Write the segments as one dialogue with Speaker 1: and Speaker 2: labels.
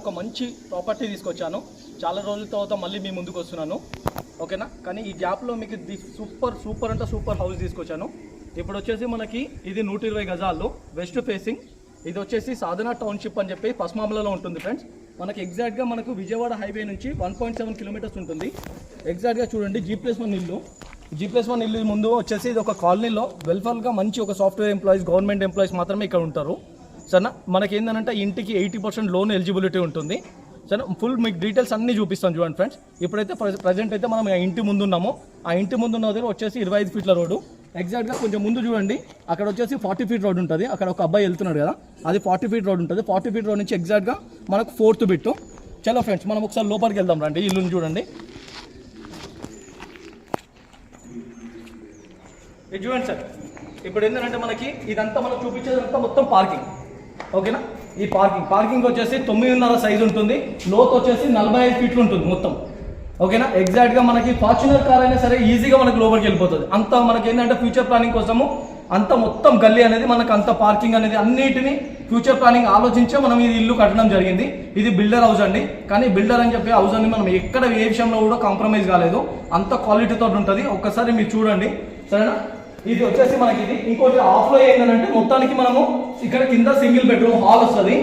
Speaker 1: ఒక మంచి ప్రాపర్టీ తీసుకొచ్చాను. చాలా రోజుల తర్వాత మళ్ళీ మీ ముందుకు వస్తున్నాను, ఓకేనా. కానీ ఈ గ్యాప్లో మీకు సూపర్ అంటే సూపర్ హౌస్ తీసుకొచ్చాను. ఇప్పుడు వచ్చేసి మనకి ఇది 120 గజాల్లో వెస్ట్ ఫేసింగ్. ఇది వచ్చేసి సాధన టౌన్షిప్ అని చెప్పి పస్మామలలో ఉంటుంది ఫ్రెండ్స్. మనకి ఎగ్జాక్ట్గా మనకు విజయవాడ హైవే నుంచి 1.7 కిలోమీటర్స్ ఉంటుంది. ఎగ్జాక్ట్గా చూడండి, G+1 ఇల్లు. G+1 ఇల్లు ముందు వచ్చేసి ఇది ఒక కాలనీలో వెల్ఫేర్గా మంచి ఒక సాఫ్ట్వేర్ ఎంప్లాయీస్, గవర్నమెంట్ ఎంప్లాయీస్ మాత్రమే ఇక్కడ ఉంటారు. సరేనా, మనకి ఏంటంటే ఇంటికి 80% లోన్ ఎలిజిబిలిటీ ఉంటుంది. సరే, ఫుల్ మీకు డీటెయిల్స్ అన్నీ చూపిస్తాను చూడండి ఫ్రెండ్స్. ఇప్పుడైతే ప్రజెంట్ అయితే మనం ఇంటి ముందు ఉన్నాము. ఆ ఇంటి ముందు ఉన్న దగ్గర వచ్చేసి 25 ఫీట్ల రోడ్డు. ఎగ్జాక్ట్గా కొంచెం ముందు చూడండి, అక్కడ వచ్చేసి 40 ఫీట్ రోడ్ ఉంటుంది. అక్కడ ఒక అబ్బాయి వెళ్తున్నాడు కదా, అది 40 ఫీట్ రోడ్ ఉంటుంది. 40 ఫీట్ రోడ్ నుంచి ఎగ్జాక్ట్గా మనకు 4th బిట్టు. చలో ఫ్రెండ్స్, మనం ఒకసారి లోపలికి వెళ్దాం రండి. ఇల్లుని చూడండి, ఇది చూడండి సార్. ఇప్పుడు ఏంటంటే మనకి ఇదంతా మనం చూపించేదంతా మొత్తం పార్కింగ్, ఓకేనా. ఈ పార్కింగ్ వచ్చేసి 9.5 సైజు ఉంటుంది. లోతు వచ్చేసి 45 ఫీట్లు ఉంటుంది మొత్తం, ఓకేనా. ఎగ్జాక్ట్గా మనకి ఫార్చునర్ కార్ అయినా సరే ఈజీగా మనకి లోపలికి వెళ్ళిపోతుంది. అంత మనకి ఏంటంటే ఫ్యూచర్ ప్లానింగ్ కోసము అంత మొత్తం గల్లీ అనేది మనకు అంత పార్కింగ్ అనేది అన్నిటిని ఫ్యూచర్ ప్లానింగ్ ఆలోచించే మనం ఇది ఇల్లు కట్టడం జరిగింది. ఇది బిల్డర్ హౌస్ అండి, కానీ బిల్డర్ అని చెప్పి హౌస్ అని మనం ఎక్కడ ఏ విషయంలో కూడా కాంప్రమైజ్ కాలేదు. అంత క్వాలిటీతో ఉంటుంది. ఒక్కసారి మీరు చూడండి, సరేనా. ఇది వచ్చేసి మనకి ఇది ఇంకోటి ఆఫ్లో ఏంటంటే మొత్తానికి మనము ఇక్కడ కింద సింగిల్ బెడ్రూమ్ హాల్ వస్తుంది.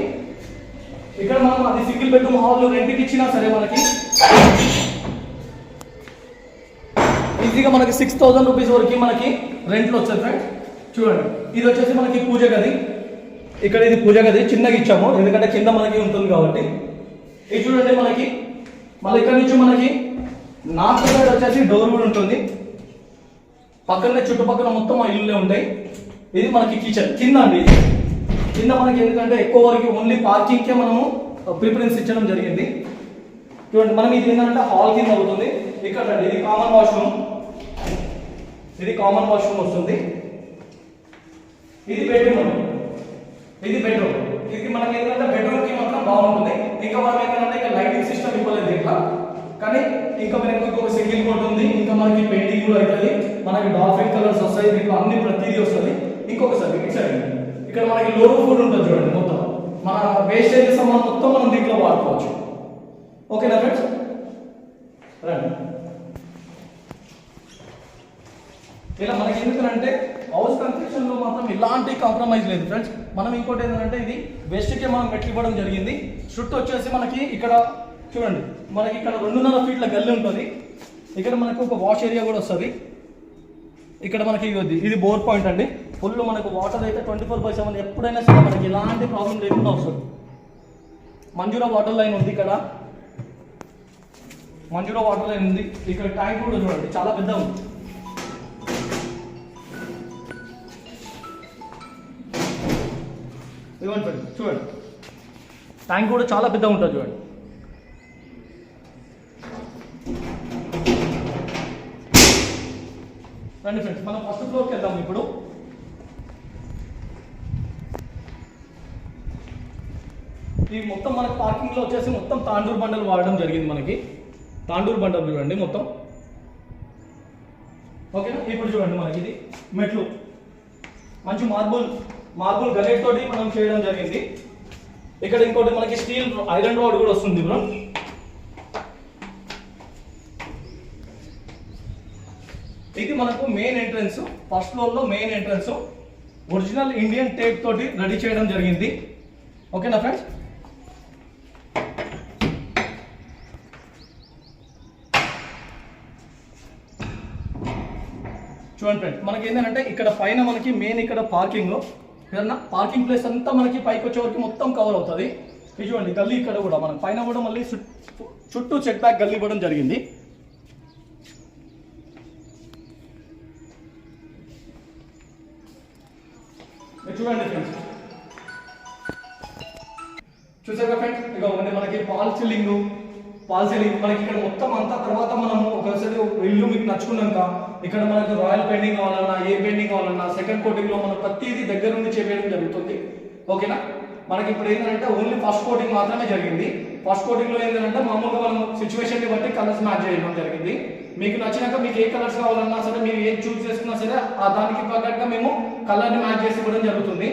Speaker 1: ఇక్కడ మనం అది సింగిల్ బెడ్రూమ్ హాల్ రెంట్కి ఇచ్చినా సరే మనకి ఈజీగా మనకి 6,000 రూపీస్ వరకు మనకి రెంట్లు వస్తుంది ఫ్రెండ్స్. చూడండి, ఇది వచ్చేసి మనకి పూజ గది. ఇక్కడ ఇది పూజ గది చిన్నగా ఇచ్చాము, ఎందుకంటే కింద మనకి ఉంటుంది కాబట్టి. ఇది చూడండి, మనకి మళ్ళీ ఇక్కడ నుంచి మనకి నార్త్ సైడ్ వచ్చేసి డోర్ కూడా ఉంటుంది. పక్కనే చుట్టుపక్కల మొత్తం ఆ ఇల్లులే ఉంటాయి. ఇది మనకి కిచెన్ కింద అండి. కింద మనకి ఎందుకంటే ఎక్కువ వరకు ఓన్లీ పార్కింగ్కే మనము ప్రిఫరెన్స్ ఇచ్చడం జరిగింది. చూడండి, మనం ఇది ఏంటంటే హాల్ కింద అవుతుంది. ఇక్కడ ఇది కామన్ వాష్రూమ్, ఇది కామన్ వాష్రూమ్ వస్తుంది. ఇది బెడ్రూమ్ అండి, ఇది బెడ్రూమ్. ఇది మనకి ఏంటంటే బెడ్రూమ్ కి మాత్రం బాగుంటుంది. ఇంకా మనం ఏంటంటే ఇక్కడ లైటింగ్ సిస్టమ్ ఇవ్వలేదు ఇట్లా, కానీ ఇంకా మనకి ఇంకొక సింగిల్ కోట్ ఉంది. ఇంకా మనకి పెయింటింగ్ కూడా అవుతుంది. మనకి డాల్ఫిన్ కలర్స్ వస్తాయి, దీంట్లో అన్ని ప్రతిదీ వస్తుంది. ఇంకొకసారి ఇటు సైడ్ ఇక్కడ మనకి లో రూఫ్ కూడా ఉంటుంది చూడండి. మొత్తం మన వేస్టేజ్ సామాన్ మొత్తం మనం దీంట్లో వాడుకోవచ్చు, ఓకేనా ఫ్రెండ్స్. రండి, ఇలా మనకి ఎందుకంటే హౌస్ కన్స్ట్రక్షన్ లో మాత్రం ఇలాంటి కాంప్రమైజ్ లేదు ఫ్రెండ్స్. మనం ఇంకోటి ఏంటంటే ఇది వెస్ట్కి మనం మెట్లు ఇవ్వడం జరిగింది. చుట్టూ వచ్చేసి మనకి ఇక్కడ చూడండి, మనకి ఇక్కడ 2.5 ఫీట్ల గల్లీ ఉంటుంది. ఇక్కడ మనకు ఒక వాష్ ఏరియా కూడా వస్తుంది. ఇక్కడ మనకి ఇది బోర్ పాయింట్ అండి. ఫుల్ మనకు వాటర్ అయితే 24/7 ఎప్పుడైనా సరే మనకి ఎలాంటి ప్రాబ్లం లేకుండా వస్తుంది. మంజూరా వాటర్ లైన్ ఉంది, ఇక్కడ మంజూరా వాటర్ లైన్ ఉంది. ఇక్కడ ట్యాంక్ కూడా చూడండి, చాలా పెద్ద ఉంది. ఇవ్వండి చూడండి, ట్యాంక్ కూడా చాలా పెద్ద ఉంటుంది చూడండి. రండి ఫ్రెండ్స్, మనం ఫస్ట్ ఫ్లోర్కి వెళ్దాం. ఇప్పుడు ఈ మొత్తం మనకి పార్కింగ్లో వచ్చేసి మొత్తం తాండూరు బండలు వాడడం జరిగింది. మనకి తాండూరు బండలు చూడండి మొత్తం, ఓకేనా. ఇప్పుడు చూడండి, మనకి ఇది మెట్లు మంచి మార్బుల్ గనేట్ తోటి మనం చేయడం జరిగింది. ఇక్కడ ఇంకోటి మనకి స్టీల్ ఐరన్ రాడ్ కూడా వస్తుంది బ్రో. ఇది మనకు మెయిన్ ఎంట్రన్స్, ఫస్ట్ ఫ్లోర్ లో main entrance original Indian teak తోటి రెడీ చేయడం జరిగింది, ఓకేనా ఫ్రెండ్స్. చూడండి ఫ్రెండ్స్, మనకి ఏంటంటే ఇక్కడ పైన మనకి మెయిన్ ఇక్కడ పార్కింగ్ ప్లేస్ అంతా మనకి పైకి వచ్చే వరకు మొత్తం కవర్ అవుతుంది. ఇది చూడండి, గల్లీ ఇక్కడ కూడా మనకి పైన కూడా మళ్ళీ చుట్టూ సెట్ బ్యాక్ గల్లీ ఇవ్వడం జరిగింది. చూడండి ఫ్రెండ్స్, చూసారా ఫ్రెండ్స్, ఇక మనకి పాల్ సీలింగ్ మనకి ఇక్కడ మొత్తం అంతా. తర్వాత మనము ఒకసారి ఇల్లు మీకు నచ్చుకున్నాక ఇక్కడ మనకు రాయల్ పెయింటింగ్ కావాలన్నా, ఏ పెయింటింగ్ కావాలన్నా, సెకండ్ కోటింగ్ లో మనం ప్రతిదీ దగ్గర నుండి చేయడం జరుగుతుంది, ఓకేనా. మనకి ఇప్పుడు ఏంటంటే ఓన్లీ ఫస్ట్ కోటింగ్ మాత్రమే జరిగింది. ఫస్ట్ కోటింగ్ లో ఏంటంటే మామూలుగా మనం సిచ్యువేషన్ ని బట్టి కలర్స్ మ్యాచ్ చేయడం జరిగింది. మీకు నచ్చినాక మీకు ఏ కలర్స్ కావాలన్నా సరే, మీరు ఏం చూస్ చేసుకున్నా సరే ఆ దానికి తగ్గట్టుగా మేము కలర్ ని మ్యాచ్ చేసి ఇవ్వడం జరుగుతుంది,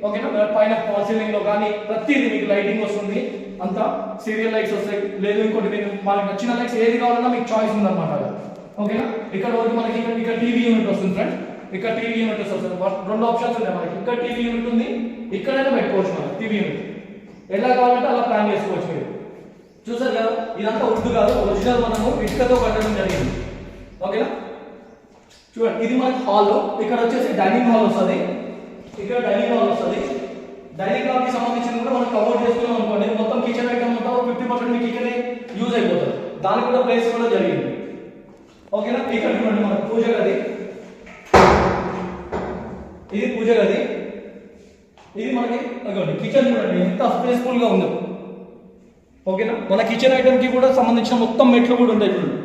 Speaker 1: ఓకేనా. పైన ఫాల్ సీలింగ్ లో కానీ ప్రతిదీ మీకు లైటింగ్ వస్తుంది. అంతా సీరియల్ లైట్స్ వస్తాయి, లేదు ఇంకోటి మనకి నచ్చిన లైట్స్ ఏది కావాలన్నా మీకు చాయిస్ ఉందన్నమాట. ఓకేనా, ఇక్కడ వరకు మనకి ఇక్కడ టీవీ యూనిట్ వస్తుంది ఫ్రెండ్స్, ఇక్కడ టీవీ యూనిట్ వస్తుంది. రెండు ఆప్షన్స్ ఉన్నాయి మనకి, ఇక్కడ టీవీ యూనిట్ ఉంది, ఇక్కడైనా పెట్టుకోవచ్చు మనం టీవీ యూనిట్. ఎలా కావాలంటే అలా ప్లాన్ చేసుకోవచ్చు మీరు. చూసారు కదా, ఇదంతా ఉర్దు కాదు, ఒరిజినల్ మనము ఇటుకతో కట్టడం జరిగింది. ఓకేనా, చూడండి ఇది మనకి హాల్. ఇక్కడ వచ్చేసి డైనింగ్ హాల్ వస్తుంది, ఇక్కడ డైనింగ్ హాల్ వస్తుంది. డైనింగ్ హాల్ కి సంబంధించిన కూడా మనం కవర్ చేసుకున్నాం అనుకోండి, మొత్తం కిచెన్ ఐటమ్ మొత్తం 50% మీకు ఇక్కడే యూజ్ అయిపోతుంది. దానికి కూడా ప్లేస్ కూడా జరిగింది. ఓకేనా, ఇక్కడ చూడండి మనకు పూజ గది, ఇది పూజ గది, ఇది మనకి కిచెన్ చూడండి ఎంత స్పేస్ఫుల్ గా ఉందో. ఓకేనా, మన కిచెన్ ఐటమ్ కి కూడా సంబంధించిన మొత్తం మెట్లు కూడా ఉంటాయి చూడండి.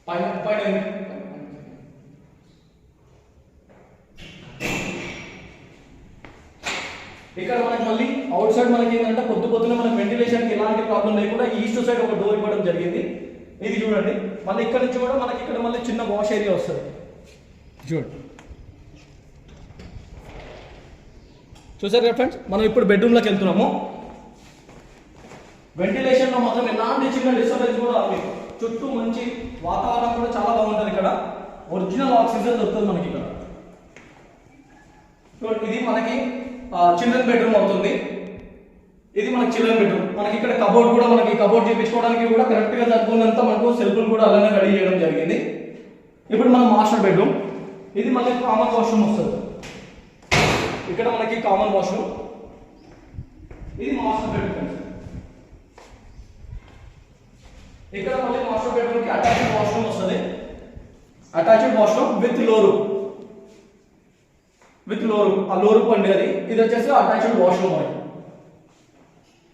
Speaker 1: పైన ఇక్కడ మనకి మళ్ళీ అవుట్ సైడ్ మనకి ఏంటంటే పొద్దున మనకి వెంటిలేషన్ కి ఎలాంటి ప్రాబ్లం లేకుండా ఈస్ట్ సైడ్ ఒక డోర్ ఇవ్వడం జరిగింది. ఇది చూడండి, మళ్ళీ ఇక్కడ నుంచి కూడా మనకి ఇక్కడ మళ్ళీ చిన్న వాష్ ఏరియా వస్తుంది చూడండి. చూసారు కదా ఫ్రెండ్స్, మనం ఇప్పుడు బెడ్రూమ్లోకి వెళ్తున్నాము. వెంటిలేషన్ లో మాత్రం ఎలాంటి చిన్న డిస్టర్బెన్స్ కూడా రాలేదు. చుట్టూ మంచి వాతావరణం కూడా చాలా బాగుంటుంది. ఇక్కడ ఒరిజినల్ ఆక్సిజన్ దొరుకుతుంది మనకి ఇక్కడ. ఇది మనకి చిల్డ్రన్ బెడ్రూమ్ అవుతుంది. ఇది మనకి చిల్డ్రన్ బెడ్రూమ్. మనకి ఇక్కడ కబోర్డ్ కూడా, మనకి కబోర్డ్ చేయించుకోవడానికి కూడా కరెక్ట్ గా సరిపోయినంత మనకు సెల్ఫ్లు కూడా అలానే రెడీ చేయడం జరిగింది. ఇప్పుడు మన మాస్టర్ బెడ్రూమ్, ఇది మనకి కామన్ వాష్రూమ్ వస్తుంది. ఇక్కడ మనకి కామన్ వాష్రూమ్, ఇది మాస్టర్ బెడ్రూమ్. ఇక్కడ మళ్ళీ మాస్టర్ బెడ్రూమ్ కి అటాచ్డ్ వాష్రూమ్ వస్తుంది. అటాచ్డ్ వాష్రూమ్ విత్ లో రూమ్, ఆ లో రూమ్ అండి అది. ఇది వచ్చేసి అటాచ్డ్ వాష్రూమ్ మనకి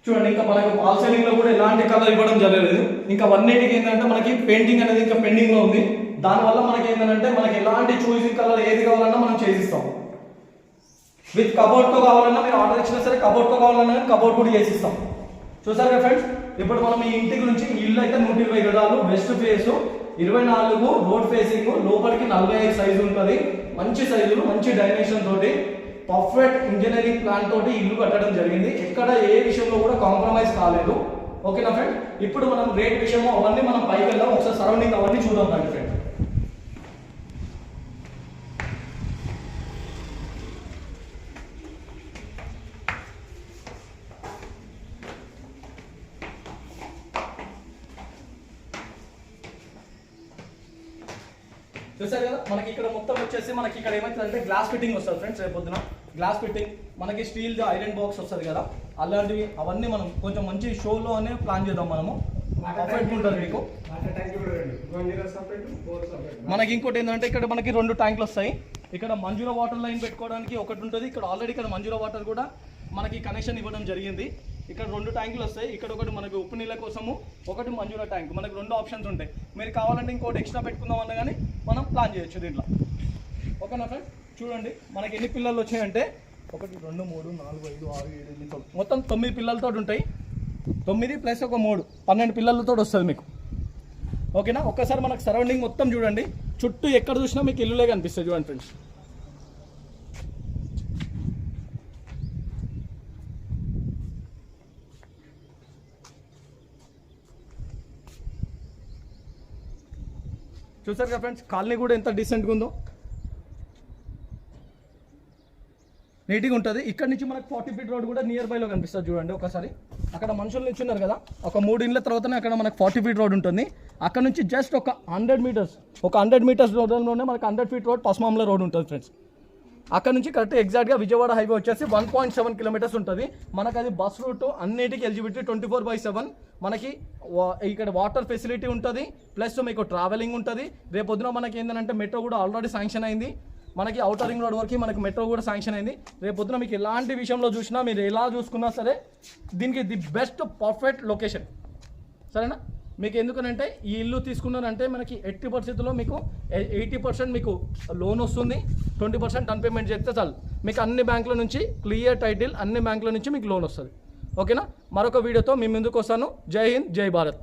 Speaker 1: చూడండి. ఇంకా మనకి వాల్ సీలింగ్ లో కూడా ఎలాంటి కలర్ ఇవ్వడం జరగలేదు. ఇంకా అన్నిటికి ఏంటంటే మనకి పెయింటింగ్ అనేది ఇంకా పెండింగ్ లో ఉంది. దానివల్ల మనకి ఏంటంటే మనకి ఎలాంటి చూసింగ్ కలర్ ఏది కావాలన్నా మనం చేసిస్తాం. విత్ కబోర్డ్ తో కావాలన్నా మీరు ఆర్డర్ ఇచ్చినా సరే, కబోర్డ్ తో కావాలన్నా కబోర్డ్ కూడా చేసిస్తాం. చూసారు కదా ఫ్రెండ్స్, ఇప్పుడు మనం ఈ ఇంటి గురించి, ఇల్లు అయితే 120 గజాలు, వెస్ట్ ఫేస్ 24 రోడ్ ఫేసింగ్, లోపలికి 45 సైజు ఉంటుంది. మంచి సైజులు, మంచి డైమెన్షన్ తోటి, పర్ఫెక్ట్ ఇంజనీరింగ్ ప్లాన్ తోటి ఇల్లు కట్టడం జరిగింది. ఎక్కడ ఏ విషయంలో కూడా కాంప్రమైజ్ కాలేదు. ఓకేనా ఫ్రెండ్, ఇప్పుడు మనం రేట్ విషయము అవన్నీ మనం పైకి వెళ్దాం, ఒకసారి సరౌండింగ్ అవన్నీ చూద్దాం రండి ఫ్రెండ్. చూసారు కదా, మనకి ఇక్కడ మొత్తం వచ్చేసి మనకి ఇక్కడ ఏమవుతుందంటే గ్లాస్ ఫిట్టింగ్ వస్తుంది ఫ్రెండ్స్. రేపు పొద్దున గ్లాస్ ఫిట్టింగ్, మనకి స్టీల్ ఐరన్ బాక్స్ వస్తుంది కదా, అలాంటివి అవన్నీ మనం కొంచెం మంచి షోలోనే ప్లాన్ చేద్దాం మనము. పర్ఫెక్ట్ ఉంటుంది మీకు. మనకి ఇంకోటి ఏంటంటే ఇక్కడ మనకి 2 ట్యాంకులు వస్తాయి. ఇక్కడ మంజూరా వాటర్ లైన్ పెట్టుకోవడానికి ఒకటి ఉంటుంది. ఇక్కడ ఆల్రెడీ ఇక్కడ మంజూరా వాటర్ కూడా మనకి కనెక్షన్ ఇవ్వడం జరిగింది. ఇక్కడ 2 ట్యాంకులు వస్తాయి. ఇక్కడ ఒకటి మనకి ఉప్పు నీళ్ళ కోసము, ఒకటి మంజూరా ట్యాంక్. మనకి 2 ఆప్షన్స్ ఉంటాయి. మీరు కావాలంటే ఇంకోటి ఎక్స్ట్రా పెట్టుకుందాం అన్నా కానీ మనం ప్లాన్ చేయొచ్చు దీంట్లో. ఓకేనా ఫ్రెండ్, చూడండి మనకి ఎన్ని పిల్లలు వచ్చాయంటే 1 2 3 4 5 6 7 8 9 మొత్తం 9 పిల్లలతో ఉంటాయి. 9 ప్లస్ 1 3 12 పిల్లలతో వస్తుంది మీకు. ఓకేనా, ఒక్కసారి మనకు సరౌండింగ్ మొత్తం చూడండి, చుట్టూ ఎక్కడ చూసినా మీకు ఇల్లులే కనిపిస్తుంది. చూడండి ఫ్రెండ్స్, చూసారు కదా ఫ్రెండ్స్, కాలనీ కూడా ఎంత డీసెంట్గా ఉందో, నీట్గా ఉంటుంది. ఇక్కడ నుంచి మనకు 40 ఫీట్ రోడ్ కూడా నియర్ బైలో కనిపిస్తుంది. చూడండి ఒకసారి, అక్కడ మనుషులు నిల్చున్నారు కదా, ఒక 3 ఇండ్ల తర్వాతనే అక్కడ మనకు 40 ఫీట్ రోడ్ ఉంటుంది. అక్కడ నుంచి జస్ట్ ఒక 100 మీటర్స్ రోడ్లోనే మనకు 100 ఫీట్ రోడ్ పసుమామల రోడ్ ఉంటుంది ఫ్రెండ్స్. అక్కడ నుంచి కరెక్ట్ ఎగ్జాక్ట్గా విజయవాడ హైవే వచ్చేసి 1.7 కిలోమీటర్స్ ఉంటుంది. మనకు అది బస్ రూట్, అన్నిటికీ ఎలిజిబిలిటీ 24/7. మనకి ఇక్కడ వాటర్ ఫెసిలిటీ ఉంటుంది, ప్లస్ మీకు ట్రావెలింగ్ ఉంటుంది. రేపొద్దున మనకి ఏంటంటే మెట్రో కూడా ఆల్రెడీ శాంక్షన్ అయింది. మనకి ఔటర్ రింగ్ రోడ్ వరకు మనకి మెట్రో కూడా శాంక్షన్ అయింది. రేపొద్దున మీకు ఎలాంటి విషయంలో చూసినా, మీరు ఎలా చూసుకున్నా సరే, దీనికి ది బెస్ట్ పర్ఫెక్ట్ లొకేషన్. సరేనా, మీకు ఎందుకనంటే ఈ ఇల్లు తీసుకున్నారంటే మనకి 80% మీకు 80% మీకు లోన్ వస్తుంది. 20% డౌన్ పేమెంట్ చేస్తే చాలు, మీకు అన్ని బ్యాంకుల నుంచి క్లియర్ టైటిల్, అన్ని బ్యాంకుల నుంచి మీకు లోన్ వస్తుంది. ఓకేనా, మరొక వీడియోతో మీ ముందుకు వస్తాను. జై హింద్, జై భారత్.